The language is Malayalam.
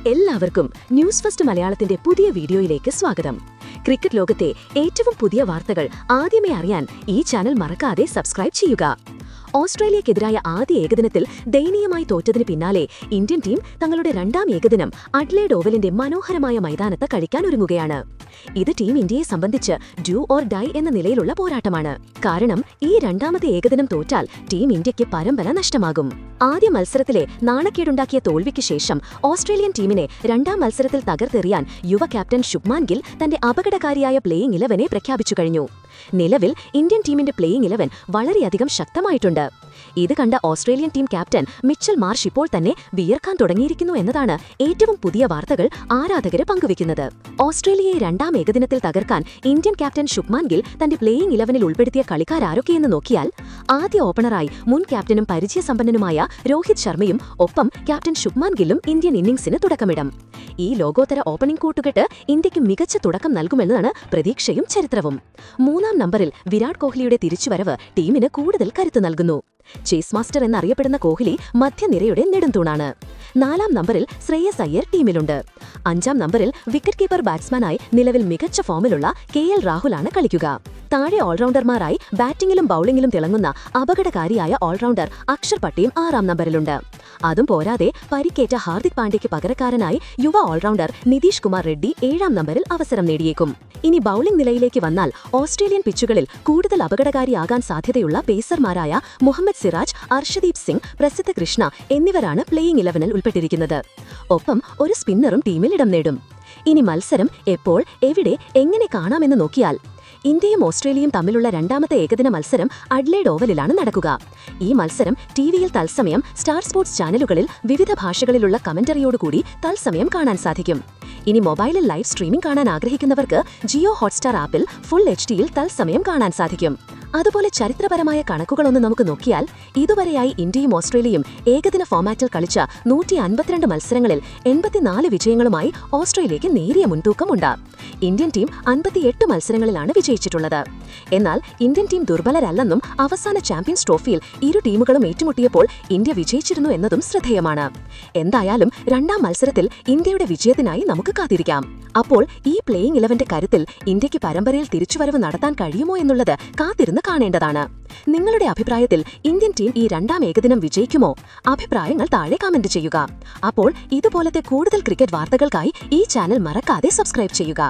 എല്ലാവർക്കും ന്യൂസ് ഫസ്റ്റ് മലയാളത്തിന്റെ പുതിയ വീഡിയോയിലേക്ക് സ്വാഗതം. ക്രിക്കറ്റ് ലോകത്തെ ഏറ്റവും പുതിയ വാർത്തകൾ ആദ്യമേ അറിയാൻ ഈ ചാനൽ മറക്കാതെ സബ്സ്ക്രൈബ് ചെയ്യുക. ഓസ്ട്രേലിയക്കെതിരായ ആദ്യ ഏകദിനത്തിൽ ദയനീയമായി തോറ്റതിന് പിന്നാലെ ഇന്ത്യൻ ടീം തങ്ങളുടെ രണ്ടാം ഏകദിനം അഡ്ലേഡ് ഓവലിന്റെ മനോഹരമായ മൈതാനത്ത് കളിക്കാൻ ഒരുങ്ങുകയാണ്. ഇത് ടീം ഇന്ത്യയെ സംബന്ധിച്ച് ഡു ഓർ ഡൈ എന്ന നിലയിലുള്ള പോരാട്ടമാണ്. കാരണം ഈ രണ്ടാമത്തെ ഏകദിനം തോറ്റാൽ ടീം ഇന്ത്യയ്ക്ക് പരമ്പര നഷ്ടമാകും. ആദ്യ മത്സരത്തിലെ നാണക്കേടുണ്ടാക്കിയ തോൽവിക്ക് ശേഷം ഓസ്ട്രേലിയൻ ടീമിനെ രണ്ടാം മത്സരത്തിൽ തകർത്തെറിയാൻ യുവ ക്യാപ്റ്റൻ ശുഭ്മാൻ ഗിൽ തന്റെ അപകടകാരിയായ പ്ലേയിംഗ് 11 പ്രഖ്യാപിച്ചു കഴിഞ്ഞു. നിലവിൽ ഇന്ത്യൻ ടീമിന്റെ പ്ലേയിംഗ് 11 വളരെയധികം ശക്തമായിട്ടുണ്ട്. ഇത് കണ്ട Australian team captain Mitchell Marsh ഇപ്പോൾ തന്നെ വിയർക്കാൻ തുടങ്ങിയിരിക്കുന്നു എന്നതാണ് ഏറ്റവും പുതിയ വാർത്തകൾ ആരാധകരെ പങ്കുവെക്കുന്നത്. ഓസ്ട്രേലിയയെ രണ്ടാം ഏകദിനത്തിൽ തകർക്കാൻ ഇന്ത്യൻ ക്യാപ്റ്റൻ ശുഭ്മാൻ ഗിൽ തന്റെ പ്ലേയിംഗ് 11 ഉൾപ്പെടുത്തിയ കളിക്കാരൊക്കെയെന്ന് നോക്കിയാൽ ആദ്യ ഓപ്പണറായി മുൻ ക്യാപ്റ്റനും പരിചയസമ്പന്നനുമായ രോഹിത് ശർമ്മയും ഒപ്പം ക്യാപ്റ്റൻ ശുഭ്മാൻ ഗില്ലും ഇന്ത്യൻ ഇന്നിംഗ്സിന് തുടക്കമിടും. ഈ ലോകോത്തര ഓപ്പണിംഗ് കൂട്ടുകെട്ട് ഇന്ത്യക്ക് മികച്ച തുടക്കം നൽകുമെന്നതാണ് പ്രതീക്ഷയും ചരിത്രവും. മൂന്നാം നമ്പറിൽ വിരാട് കോഹ്ലിയുടെ തിരിച്ചുവരവ് ടീമിന് കൂടുതൽ കരുത്ത് നൽകുന്നു. ചേസ് മാസ്റ്റർ എന്നറിയപ്പെടുന്ന കോഹ്ലി മധ്യനിരയുടെ നെടുംതൂണാണ്. 4ാം നമ്പറിൽ ശ്രേയസ് അയ്യർ ടീമിലുണ്ട്. 5ാം നമ്പറിൽ വിക്കറ്റ് കീപ്പർ ബാറ്റ്സ്മാനായി നിലവിൽ മികച്ച ഫോമിലുള്ള KL രാഹുലാണ് കളിക്കുക. താഴെ ഓൾറൗണ്ടർമാരായി ബാറ്റിംഗിലും ബൌളിംഗിലും തിളങ്ങുന്ന അപകടകാരിയായ ഓൾറൗണ്ടർ അക്ഷർ പട്ടേലും 6ാം നമ്പറിലുണ്ട്. അതും പോരാതെ പരിക്കേറ്റ ഹാർദിക് പാണ്ഡ്യയ്ക്ക് പകരക്കാരനായി യുവ ഓൾറൗണ്ടർ നിതീഷ് കുമാർ റെഡ്ഡി 7ാം നമ്പറിൽ അവസരം നേടിയേക്കും. ഇനി ബൌളിംഗ് നിലയിലേക്ക് വന്നാൽ ഓസ്ട്രേലിയൻ പിച്ചുകളിൽ കൂടുതൽ അപകടകാരിയാകാൻ സാധ്യതയുള്ള പേസർമാരായ മുഹമ്മദ് സിറാജ്, അർഷദീപ് സിംഗ്, പ്രസിദ്ധ കൃഷ്ണ എന്നിവരാണ് പ്ലേയിംഗ് 11 ഉൾപ്പെട്ടിരിക്കുന്നത്. ഒപ്പം ഒരു സ്പിന്നറും ടീമിൽ ഇടം നേടും. ഇനി മത്സരം എപ്പോൾ, എവിടെ, എങ്ങനെ കാണാമെന്ന് നോക്കിയാൽ ഇന്ത്യയും ഓസ്ട്രേലിയയും തമ്മിലുള്ള രണ്ടാമത്തെ ഏകദിന മത്സരം അഡ്ലേഡ് ഓവലിലാണ് നടക്കുക. ഈ മത്സരം ടിവിയിൽ തത്സമയം സ്റ്റാർ സ്പോർട്സ് ചാനലുകളിൽ വിവിധ ഭാഷകളിലുള്ള കമന്ററിയോടുകൂടി തത്സമയം കാണാൻ സാധിക്കും. ഇനി മൊബൈലിൽ ലൈവ് സ്ട്രീമിംഗ് കാണാൻ ആഗ്രഹിക്കുന്നവർക്ക് ജിയോ ഹോട്ട്സ്റ്റാർ ആപ്പിൽ ഫുൾ HD തത്സമയം കാണാൻ സാധിക്കും. അതുപോലെ ചരിത്രപരമായ കണക്കുകളൊന്ന് നമുക്ക് നോക്കിയാൽ ഇതുവരെയായി ഇന്ത്യയും ഓസ്ട്രേലിയയും ഏകദിന ഫോമാറ്റിൽ കളിച്ച 152 മത്സരങ്ങളിൽ 84 വിജയങ്ങളുമായി ഓസ്ട്രേലിയയ്ക്ക് നേരിയ മുൻതൂക്കമുണ്ട്. Indian team 58 മത്സരങ്ങളിലാണ് വിജയിച്ചിട്ടുള്ളത്. എന്നാൽ ഇന്ത്യൻ ടീം ദുർബലരല്ലെന്നും അവസാന ചാമ്പ്യൻസ് ട്രോഫിയിൽ ഇരു ടീമുകളും ഏറ്റുമുട്ടിയപ്പോൾ ഇന്ത്യ വിജയിച്ചിരുന്നു എന്നതും ശ്രദ്ധേയമാണ്. എന്തായാലും രണ്ടാം മത്സരത്തിൽ ഇന്ത്യയുടെ വിജയത്തിനായി നമുക്ക് കാത്തിരിക്കാം. അപ്പോൾ ഈ പ്ലേയിംഗ് 11ന്റെ കരുത്തിൽ ഇന്ത്യക്ക് പരമ്പരയിൽ തിരിച്ചുവരവ് നടത്താൻ കഴിയുമോ എന്നുള്ളത് കാത്തിരുന്ന് കാണേണ്ടതാണ്. നിങ്ങളുടെ അഭിപ്രായത്തിൽ ഇന്ത്യൻ ടീം ഈ രണ്ടാം ഏകദിനം വിജയിക്കുമോ? അഭിപ്രായങ്ങൾ താഴെ കമന്റ് ചെയ്യുക. അപ്പോൾ ഇതുപോലത്തെ കൂടുതൽ ക്രിക്കറ്റ് വാർത്തകൾക്കായി ഈ ചാനൽ മറക്കാതെ സബ്സ്ക്രൈബ് ചെയ്യുക.